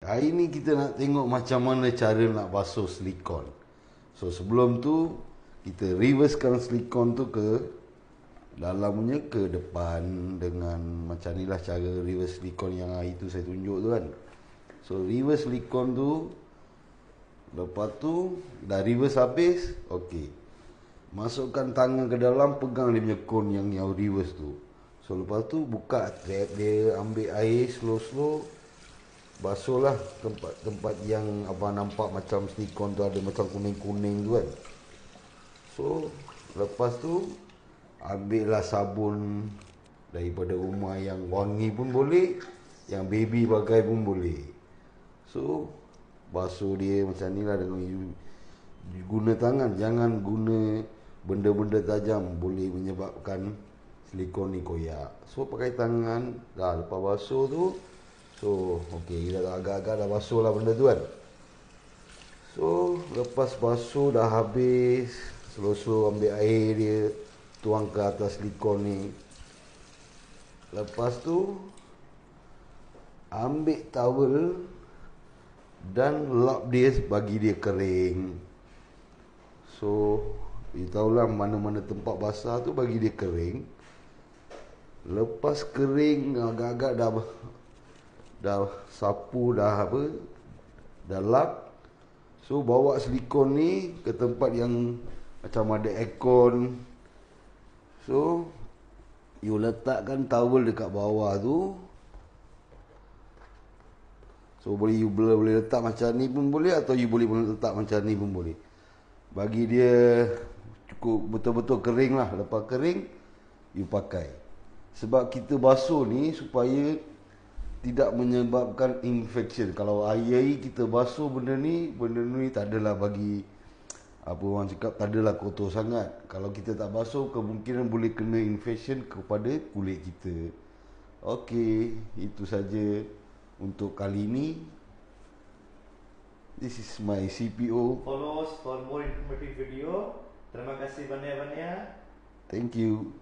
Hari ni kita nak tengok macam mana cara nak basuh silikon. So sebelum tu kita reversekan silikon tu ke dalamnya ke depan dengan macam ni lah cara reverse silikon yang hari tu saya tunjuk tu kan. So reverse silikon tu, lepas tu dah reverse habis, okey. Masukkan tangan ke dalam, pegang dia punya kon yang reverse tu. So lepas tu buka trap dia, ambil air slow-slow, basuhlah tempat-tempat yang abang nampak macam silikon tu ada macam kuning-kuning tu kan. So lepas tu ambillah sabun daripada rumah yang wangi pun boleh, yang baby pakai pun boleh. So basuh dia macam ni lah dengan guna tangan, jangan guna benda-benda tajam, boleh menyebabkan silikon ni koyak. So pakai tangan. Dah lepas basuh tu, so okey, dah agak-agak dah basuh lah benda tu kan. So lepas basuh dah habis, slow-slow ambil air dia, tuang ke atas silikon ni. Lepas tu ambil towel dan lap dia bagi dia kering. So you tahulah mana-mana tempat basah tu bagi dia kering. Lepas kering agak-agak dah sapu, dah apa, dah lap. So bawa silikon ni ke tempat yang macam ada aircon. So you letakkan towel dekat bawah tu. So boleh letak macam ni pun boleh, atau you boleh letak macam ni pun boleh. Bagi dia cukup betul-betul kering lah. Lepas kering, you pakai. Sebab kita basuh ni supaya tidak menyebabkan infection. Kalau air kita basuh benda ni tak adalah bagi, apa orang cakap, tak adalah kotor sangat. Kalau kita tak basuh, kemungkinan boleh kena infection kepada kulit kita. Okey, itu saja untuk kali ini. This is my CPO. Follow us for more informative video. Terima kasih banyak-banyak. Thank you.